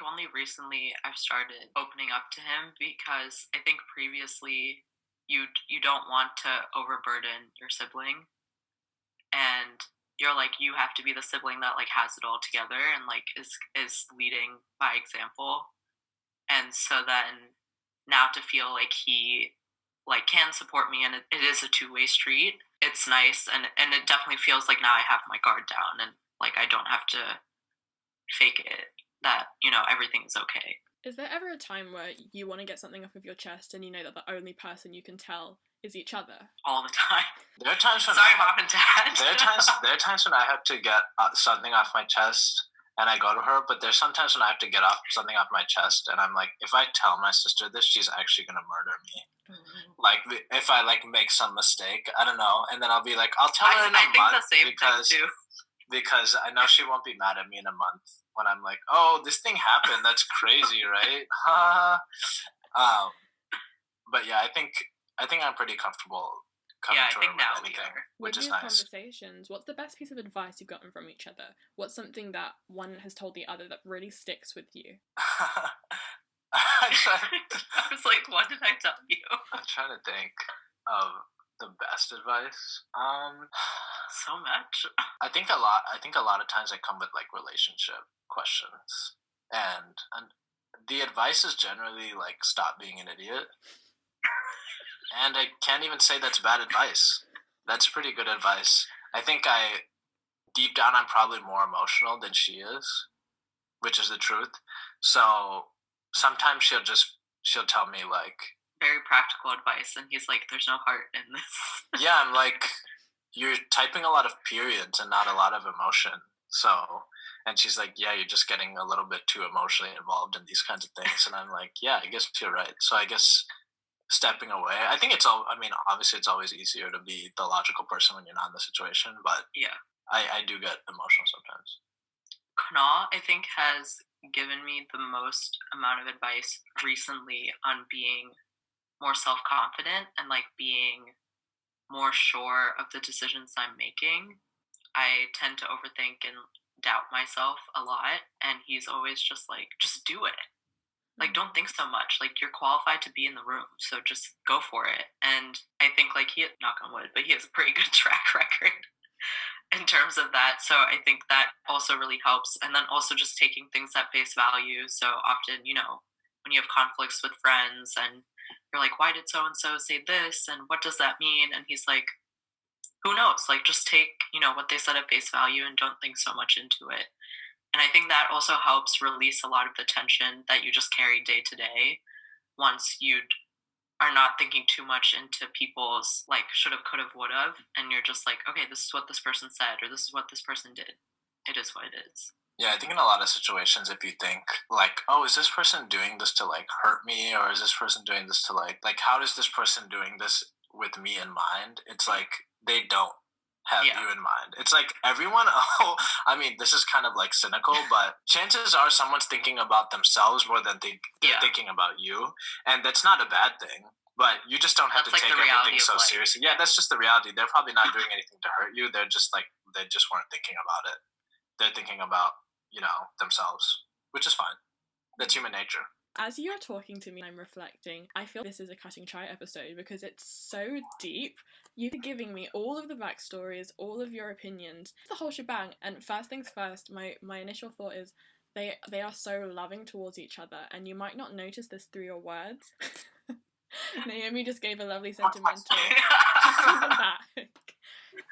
only recently I've started opening up to him, because I think previously you don't want to overburden your sibling, and you're like, you have to be the sibling that like has it all together and like is leading by example. And so then now to feel like he like can support me, and it is a two-way street, it's nice, and it definitely feels like now I have my guard down, and like I don't have to fake it, that everything is okay. Is there ever a time where you want to get something off of your chest and you know that the only person you can tell is each other? All the time. There are times when Mom and Dad. There are times when I have to get something off my chest and I go to her, but there's sometimes when I have to get something off my chest and I'm like, if I tell my sister this, she's actually gonna murder me. Like if I like make some mistake, I don't know, and then I'll be like, I'll tell her in a month, the same thing too. Because I know she won't be mad at me in a month when I'm like, oh, this thing happened. That's crazy, right? But yeah, I think I'm pretty comfortable coming to her with anything, which is nice. With conversations, what's the best piece of advice you've gotten from each other? What's something that one has told the other that really sticks with you? I was like, what did I tell you? I'm trying to think of the best advice. So much. I think a lot of times I come with like relationship questions, and the advice is generally like, stop being an idiot. And I can't even say that's bad advice. That's pretty good advice. I think deep down, I'm probably more emotional than she is, which is the truth. So sometimes she'll tell me like very practical advice, and he's like, there's no heart in this. Yeah, I'm like, you're typing a lot of periods and not a lot of emotion. So, and she's like, yeah, you're just getting a little bit too emotionally involved in these kinds of things. And I'm like, yeah, I guess you're right. So I guess stepping away, I think obviously it's always easier to be the logical person when you're not in the situation, but yeah, I do get emotional sometimes. Kunal, I think, has given me the most amount of advice recently on being more self-confident and like being more sure of the decisions I'm making. I tend to overthink and doubt myself a lot, and he's always just like, just do it. Like, don't think so much. Like, you're qualified to be in the room, so just go for it. And I think, like, knock on wood, but he has a pretty good track record in terms of that. So I think that also really helps. And then also just taking things at face value. So often, you know, when you have conflicts with friends and you're like, why did so and so say this? And what does that mean? And he's like, who knows? Like, just take, you know, what they said at face value and don't think so much into it. And I think that also helps release a lot of the tension that you just carry day to day once you are not thinking too much into people's like should have, could have, would have. And you're just like, okay, this is what this person said, or this is what this person did. It is what it is. Yeah, I think in a lot of situations, if you think like, oh, is this person doing this to like hurt me, or is this person doing this to like how is this person doing this with me in mind? It's like they don't have you in mind. It's like everyone, I mean, this is kind of like cynical, but chances are someone's thinking about themselves more than they're thinking about you. And that's not a bad thing, but you just don't have to take everything so seriously. Yeah, that's just the reality. They're probably not doing anything to hurt you. They're just like, they just weren't thinking about it. They're thinking about, you know, themselves, which is fine. That's human nature. As you're talking to me, I'm reflecting. I feel this is a cutting chai episode because it's so deep. You're giving me all of the backstories, all of your opinions, the whole shebang. And first things first, my initial thought is they are so loving towards each other, and you might not notice this through your words. Naomi just gave a lovely sentimental back.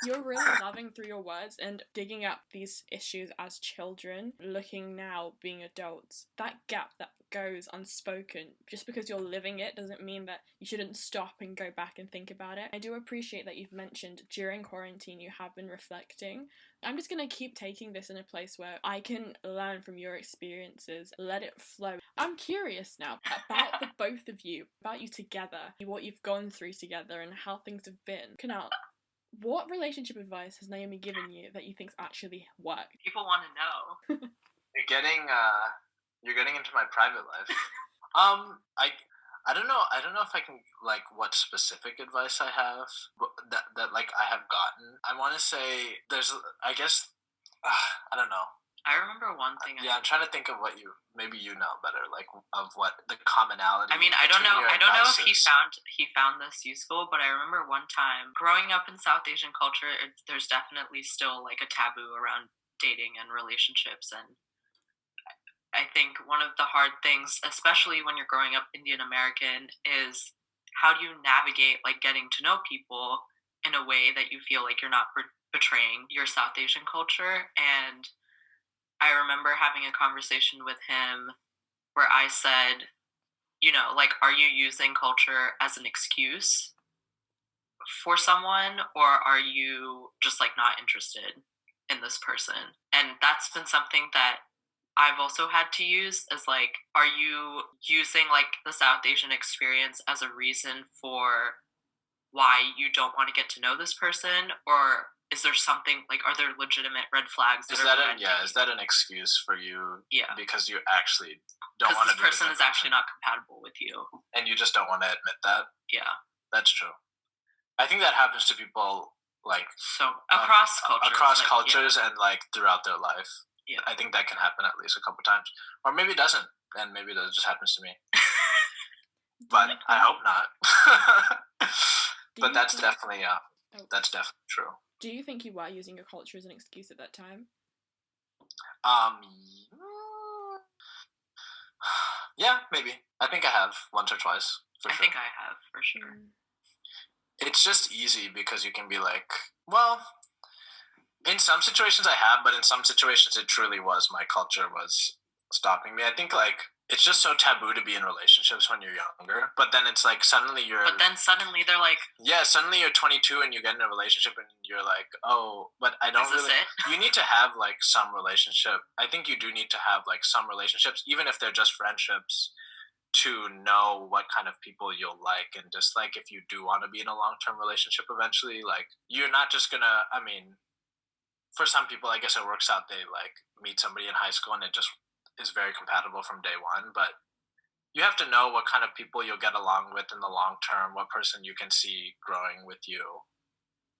You're really loving through your words and digging up these issues as children, looking now being adults. That gap that goes unspoken, just because you're living it doesn't mean that you shouldn't stop and go back and think about it. I do appreciate that you've mentioned during quarantine you have been reflecting. I'm just going to keep taking this in a place where I can learn from your experiences, let it flow. I'm curious now about the both of you, about you together, what you've gone through together and how things have been. Kunal, what relationship advice has Naomi given you that you think's actually worked? People want to know. You're getting into my private life. I don't know if I can like what specific advice I have that like I have gotten. I want to say there's I guess I don't know. I remember one thing. I'm trying to think of what maybe you know better, like of what the commonality. I mean, I don't know if he found this useful, but I remember one time growing up in South Asian culture, there's definitely still like a taboo around dating and relationships, and I think one of the hard things, especially when you're growing up Indian American, is how do you navigate like getting to know people in a way that you feel like you're not betraying your South Asian culture. And I remember having a conversation with him where I said, you know, like, are you using culture as an excuse for someone, or are you just like not interested in this person? And that's been something that I've also had to use as like, are you using like the South Asian experience as a reason for why you don't want to get to know this person, or is there something like, are there legitimate red flags? Is that an excuse for you? Yeah, because you actually don't want to. Because this person is actually not compatible with you, and you just don't want to admit that. Yeah, that's true. I think that happens to people like so across cultures and like throughout their life. Yeah, I think that can happen at least a couple times, or maybe it doesn't, and maybe that just happens to me. But I hope not. But that's definitely true. Do you think you were using your culture as an excuse at that time? Yeah, maybe. I think I have once or twice. I think I have for sure. It's just easy because you can be like, well, in some situations I have, but in some situations it truly was my culture was stopping me. I think like it's just so taboo to be in relationships when you're younger, but then it's like suddenly they're like, yeah, suddenly you're 22 and you get in a relationship and you're like, oh, but I don't really. You need to have like some relationship. I think you do need to have like some relationships, even if they're just friendships, to know what kind of people you'll like, and just like if you do want to be in a long-term relationship eventually, like you're not just gonna. I mean, for some people, I guess it works out. They like meet somebody in high school and it just is very compatible from day one, but you have to know what kind of people you'll get along with in the long term, what person you can see growing with you.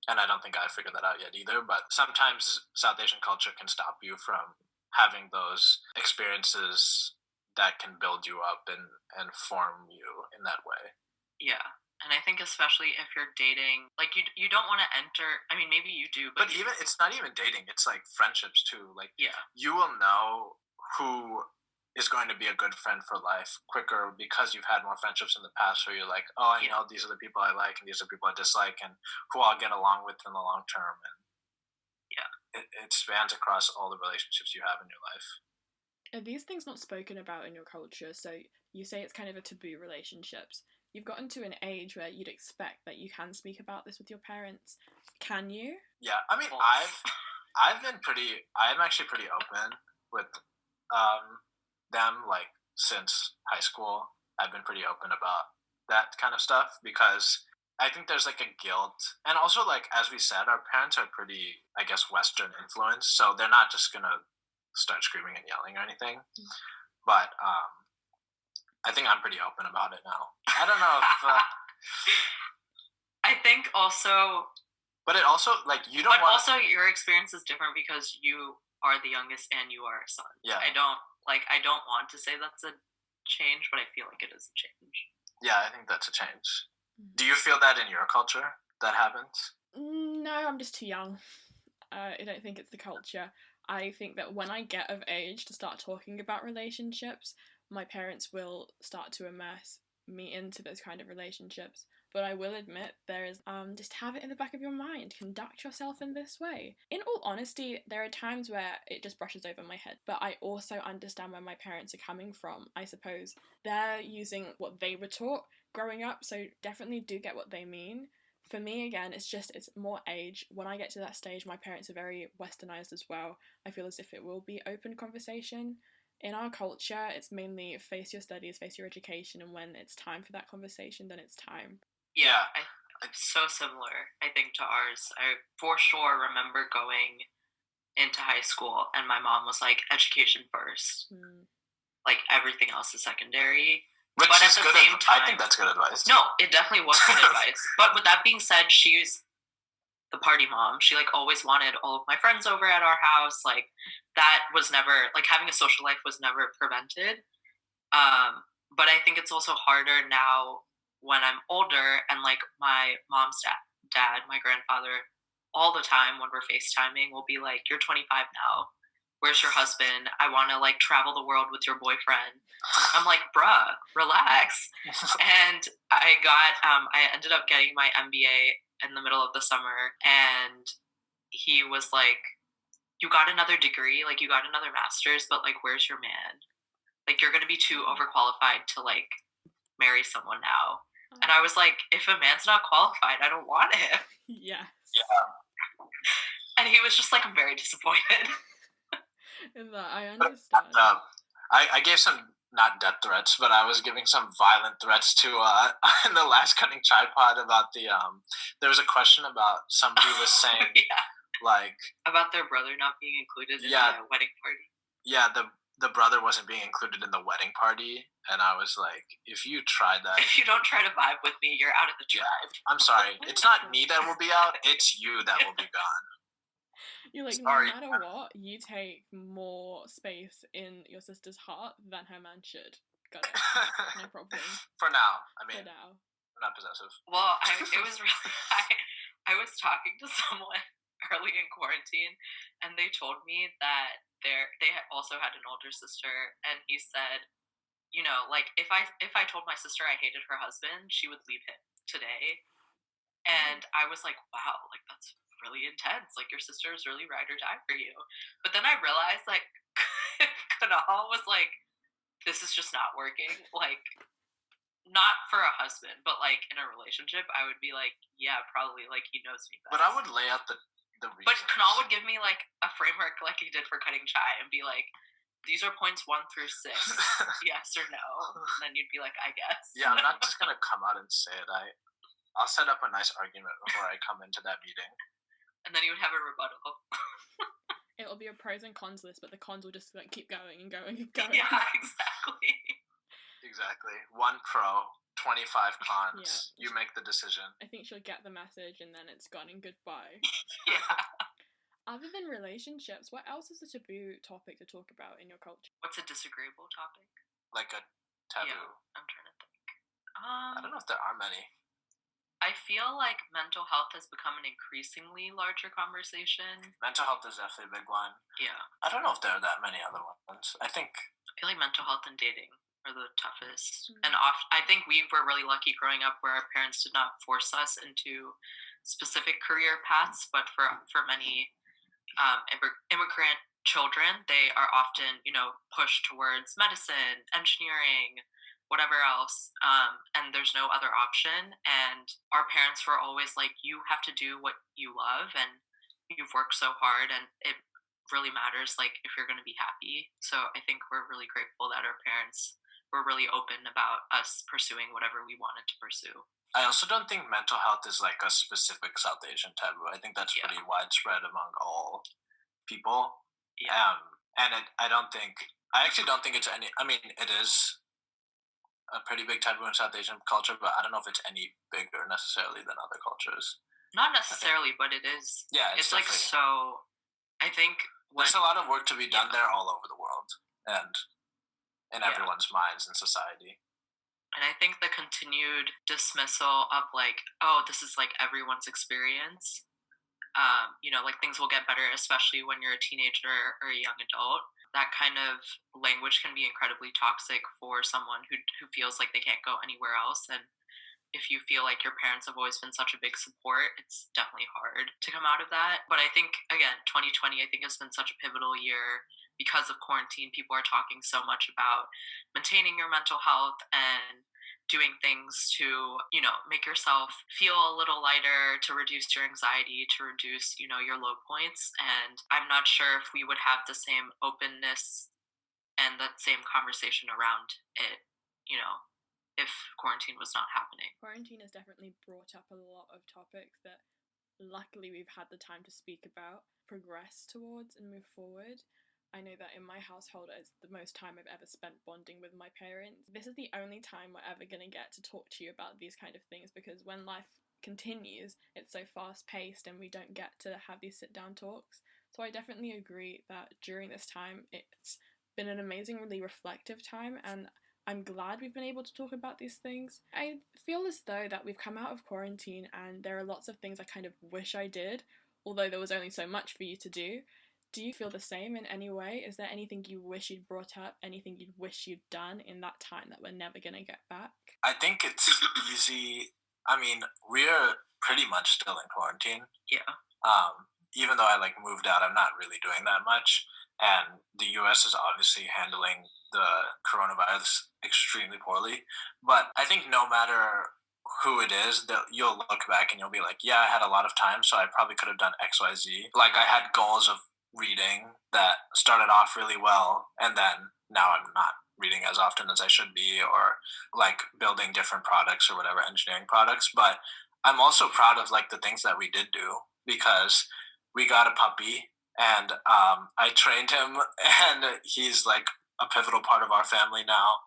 And I don't think I figured that out yet either, but sometimes South Asian culture can stop you from having those experiences that can build you up and form you in that way. Yeah. And I think especially if you're dating, like you don't want to enter, I mean, maybe you do, But even, it's not even dating, it's like friendships too. Like, yeah, you will know who is going to be a good friend for life quicker because you've had more friendships in the past where you're like, oh, I know these are the people I like and these are the people I dislike and who I'll get along with in the long term. And it spans across all the relationships you have in your life. Are these things not spoken about in your culture? So you say it's kind of a taboo relationships. You've gotten to an age where you'd expect that you can speak about this with your parents. Can you? Yeah, I mean, I'm actually pretty open with them, like, since high school. I've been pretty open about that kind of stuff because I think there's like a guilt, and also, like, as we said, our parents are pretty, I guess, Western influenced, so they're not just gonna start screaming and yelling or anything. But I think I'm pretty open about it now. I don't know if I think also, but it also, like, you don't. But also, your experience is different because you are the youngest and you are a son. Yeah. I don't want to say that's a change, but I feel like it is a change. Yeah, I think that's a change. Do you feel that in your culture that happens? No, I'm just too young. I don't think it's the culture. I think that when I get of age to start talking about relationships, my parents will start to immerse me into those kind of relationships. But I will admit there is just have it in the back of your mind. Conduct yourself in this way. In all honesty, there are times where it just brushes over my head. But I also understand where my parents are coming from. I suppose they're using what they were taught growing up, so definitely do get what they mean. For me, again, it's more age. When I get to that stage, my parents are very westernized as well. I feel as if it will be open conversation. In our culture, it's mainly face your studies, face your education, and when it's time for that conversation, then it's time. Yeah, it's so similar, I think, to ours. I for sure remember going into high school and my mom was like, education first. Like, everything else is secondary. Which but is at the good. same time, I think that's good advice. No, it definitely was good advice. But with that being said, she's the party mom. She, like, always wanted all of my friends over at our house. Like, that was never, like, having a social life was never prevented. But I think it's also harder now when I'm older and, like, my mom's dad, my grandfather, all the time when we're FaceTiming will be like, you're 25 now. Where's your husband? I want to, like, travel the world with your boyfriend. I'm like, bruh, relax. And I ended up getting my MBA in the middle of the summer, and he was like, you got another degree, like, you got another master's, but, like, where's your man? Like, you're going to be too overqualified to, like, marry someone now. And I was like, if a man's not qualified, I don't want him. Yes. Yeah. And he was just like, I'm very disappointed. In that, I understand. I gave some, not death threats, but I was giving some violent threats to in the last Cutting Chai pod about the there was a question about somebody was saying like about their brother not being included in the wedding party. Yeah, the brother wasn't being included in the wedding party, and I was like, if you try that, if you don't try to vibe with me, you're out of the tribe. I'm sorry, it's not me that will be out, it's you that will be gone. You're like, sorry. No matter what, you take more space in your sister's heart than her man should. Got it. No problem. For now. I mean, for now. I'm not possessive. Well, it was really, I was talking to someone early in quarantine, and they told me that they also had an older sister, and he said, you know, like, if I told my sister I hated her husband, she would leave him today. And I was like, wow, like, that's really intense. Like, your sister is really ride or die for you. But then I realized, like, Kunal was like, this is just not working. Like, not for a husband, but, like, in a relationship, I would be like, yeah, probably, like, he knows me best. But I would lay out the reasons. But Kunal would give me, like, a framework like he did for Cutting Chai and be like, these are points 1 through 6, yes or no. And then you'd be like, I guess. Yeah, I'm not just going to come out and say it. I'll set up a nice argument before I come into that meeting. And then you would have a rebuttal. It'll be a pros and cons list, but the cons will just, like, keep going and going and going. Yeah, exactly. Exactly. 1 pro, 25 cons. Yeah. You make the decision. I think she'll get the message and then it's gone and goodbye. Yeah. Other than relationships, what else is a taboo topic to talk about in your culture? What's a disagreeable topic? Like a taboo. Yeah, I'm trying to think. I don't know if there are many. I feel like mental health has become an increasingly larger conversation. Mental health is definitely a big one. Yeah. I don't know if there are that many other ones. I feel like mental health and dating are the toughest. Mm-hmm. And I think we were really lucky growing up where our parents did not force us into specific career paths, but for many immigrant children, they are often, pushed towards medicine, engineering, whatever else, and there's no other option. And our parents were always like, you have to do what you love, and you've worked so hard, and it really matters, like, if you're going to be happy. So I think we're really grateful that our parents were really open about us pursuing whatever we wanted to pursue. I also don't think mental health is like a specific South Asian taboo. I think that's pretty widespread among all people. Yeah. And I actually don't think it's any, I mean, it is a pretty big taboo in South Asian culture, but I don't know if it's any bigger necessarily than other cultures. Not necessarily, but it is. Yeah, it's like so. I think there's a lot of work to be done there all over the world and in everyone's minds in society. And I think the continued dismissal of like, oh, this is like everyone's experience. Like things will get better, especially when you're a teenager or a young adult. That kind of language can be incredibly toxic for someone who feels like they can't go anywhere else. And if you feel like your parents have always been such a big support, it's definitely hard to come out of that. But I think, again, 2020, I think has been such a pivotal year because of quarantine. People are talking so much about maintaining your mental health and doing things to, make yourself feel a little lighter, to reduce your anxiety, to reduce, your low points. And I'm not sure if we would have the same openness and that same conversation around it, if quarantine was not happening. Quarantine has definitely brought up a lot of topics that luckily we've had the time to speak about, progress towards, and move forward. I know that in my household, it's the most time I've ever spent bonding with my parents. This is the only time we're ever going to get to talk to you about these kind of things, because when life continues, it's so fast-paced and we don't get to have these sit-down talks. So I definitely agree that during this time, it's been an amazingly reflective time, and I'm glad we've been able to talk about these things. I feel as though that we've come out of quarantine and there are lots of things I kind of wish I did, although there was only so much for you to do. Do you feel the same in any way? Is there anything you wish you'd brought up, anything you'd wish you'd done in that time that we're never going to get back? I think it's easy. I mean, we're pretty much still in quarantine. Yeah. Even though I moved out, I'm not really doing that much. And the US is obviously handling the coronavirus extremely poorly. But I think no matter who it is, that you'll look back and you'll be like, yeah, I had a lot of time, so I probably could have done XYZ. Like, I had goals of reading that started off really well, and then now I'm not reading as often as I should be, or building different products or whatever, engineering products. But I'm also proud of the things that we did do, because we got a puppy, and I trained him, and he's a pivotal part of our family now.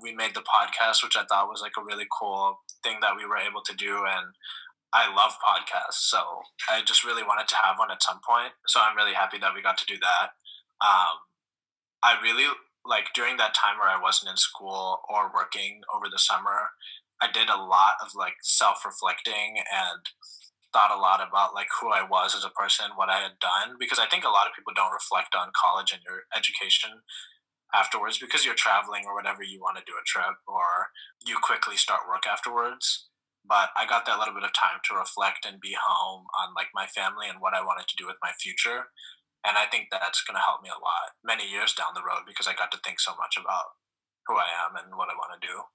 We made the podcast, which I thought was a really cool thing that we were able to do, and I love podcasts, so I just really wanted to have one at some point. So I'm really happy that we got to do that. I really, during that time where I wasn't in school or working over the summer, I did a lot of self-reflecting and thought a lot about who I was as a person, what I had done, because I think a lot of people don't reflect on college and your education afterwards, because you're traveling or whatever, you want to do a trip or you quickly start work afterwards. But I got that little bit of time to reflect and be home on my family and what I wanted to do with my future. And I think that's going to help me a lot many years down the road, because I got to think so much about who I am and what I want to do.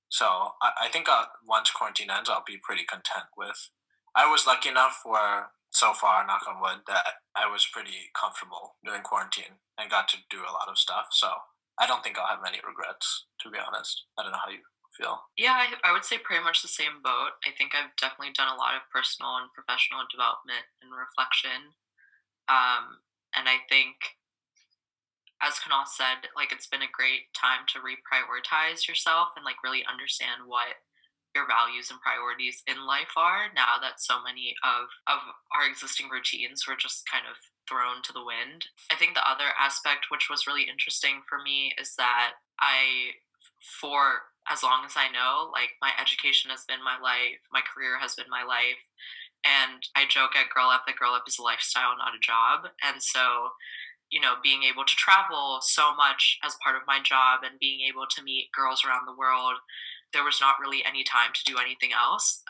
So I think once quarantine ends, I'll be pretty content with. I was lucky enough where, so far, knock on wood, that I was pretty comfortable during quarantine and got to do a lot of stuff. So I don't think I'll have many regrets, to be honest. I don't know how you feel. Yeah, I would say pretty much the same boat. I think I've definitely done a lot of personal and professional development and reflection. And I think as Kunal said, like it's been a great time to reprioritize yourself and like really understand what your values and priorities in life are now that so many of our existing routines were just kind of thrown to the wind. I think the other aspect which was really interesting for me is that for as long as I know, like my education has been my life, my career has been my life. And I joke at Girl Up that Girl Up is a lifestyle, not a job. And so, being able to travel so much as part of my job and being able to meet girls around the world, there was not really any time to do anything else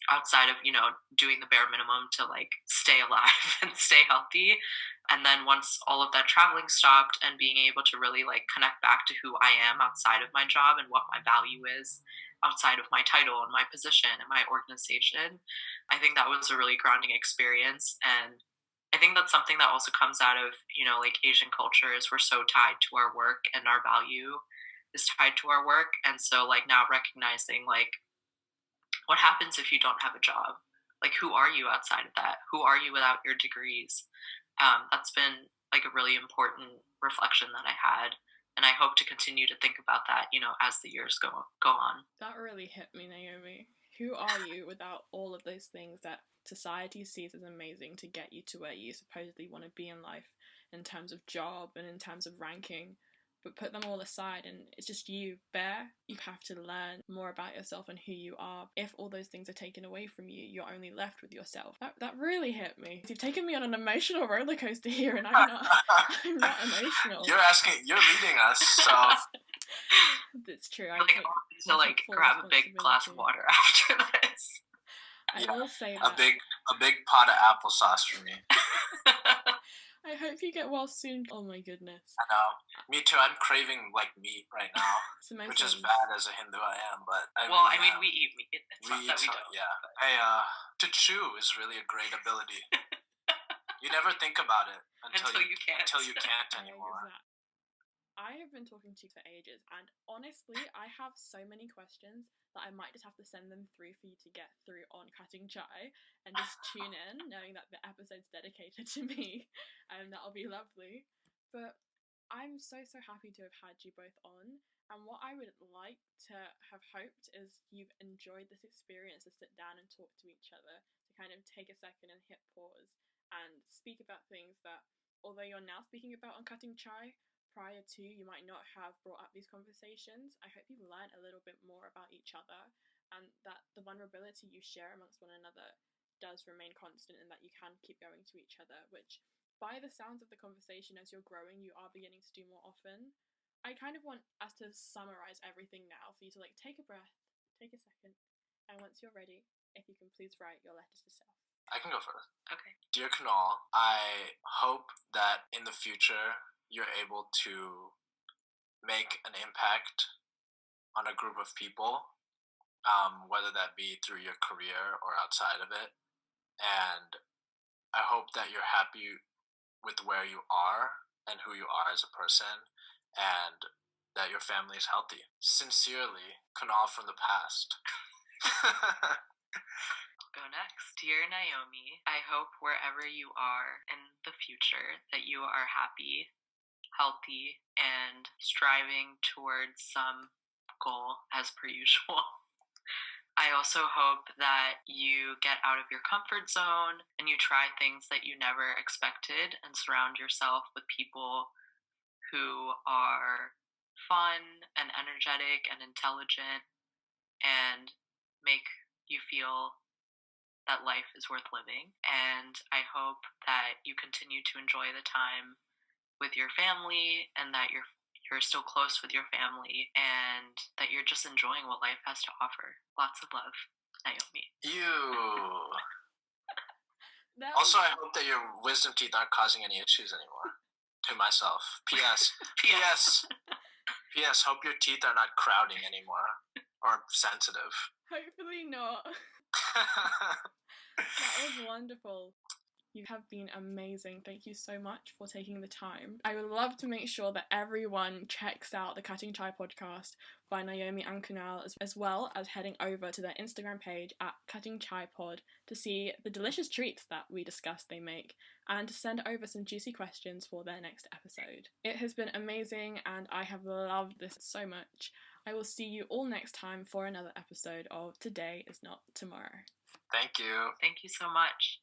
outside of, doing the bare minimum to like stay alive and stay healthy. And then once all of that traveling stopped and being able to really like connect back to who I am outside of my job and what my value is outside of my title and my position and my organization, I think that was a really grounding experience. And I think that's something that also comes out of, like Asian culture is we're so tied to our work and our value is tied to our work. And so like now recognizing like what happens if you don't have a job? Like who are you outside of that? Who are you without your degrees? That's been like a really important reflection that I had. And I hope to continue to think about that, as the years go on. That really hit me, Naomi. Who are you without all of those things that society sees as amazing to get you to where you supposedly want to be in life in terms of job and in terms of ranking? But put them all aside and it's just you bare. You have to learn more about yourself and who you are. If all those things are taken away from you, you're only left with yourself. That really hit me. You've taken me on an emotional roller coaster here and I'm not emotional. You're leading us, so it's true. I like grab a big glass of water after this. I will say that. A big pot of applesauce for me. I hope you get well soon. Oh my goodness. I know. Me too. I'm craving like meat right now, which is bad as a Hindu I am, but I mean, we eat meat. It's not that we don't. Yeah. Hey, to chew is really a great ability. You never think about it until you can't. Until you can't anymore. I have been talking to you for ages, and honestly, I have so many questions that I might just have to send them through for you to get through on Cutting Chai, and just tune in, knowing that the episode's dedicated to me, and that'll be lovely. But I'm so happy to have had you both on, and what I would like to have hoped is you've enjoyed this experience to sit down and talk to each other, to kind of take a second and hit pause, and speak about things that, although you're now speaking about on Cutting Chai, prior to you might not have brought up these conversations. I hope you've learned a little bit more about each other and that the vulnerability you share amongst one another does remain constant and that you can keep going to each other, which by the sounds of the conversation as you're growing, you are beginning to do more often. I kind of want us to summarize everything now for you to like take a breath, take a second, and once you're ready, if you can please write your letters to self. I can go first. Okay. Dear Kunal, I hope that in the future you're able to make an impact on a group of people, whether that be through your career or outside of it. And I hope that you're happy with where you are and who you are as a person, and that your family is healthy. Sincerely, Kunal from the past. Go next. Dear Naomi, I hope wherever you are in the future that you are happy, healthy, and striving towards some goal as per usual. I also hope that you get out of your comfort zone and you try things that you never expected and surround yourself with people who are fun and energetic and intelligent and make you feel that life is worth living. And I hope that you continue to enjoy the time with your family and that you're still close with your family and that you're just enjoying what life has to offer. Lots of love, Naomi. Also, I hope that your wisdom teeth aren't causing any issues anymore. To myself. P.S. P.S. Hope your teeth are not crowding anymore or sensitive. Hopefully not. That was wonderful. You have been amazing. Thank you so much for taking the time. I would love to make sure that everyone checks out the Cutting Chai podcast by Naomi and Kunal, as well as heading over to their Instagram page at Cutting Chai Pod to see the delicious treats that we discussed they make and to send over some juicy questions for their next episode. It has been amazing and I have loved this so much. I will see you all next time for another episode of Today is Not Tomorrow. Thank you. Thank you so much.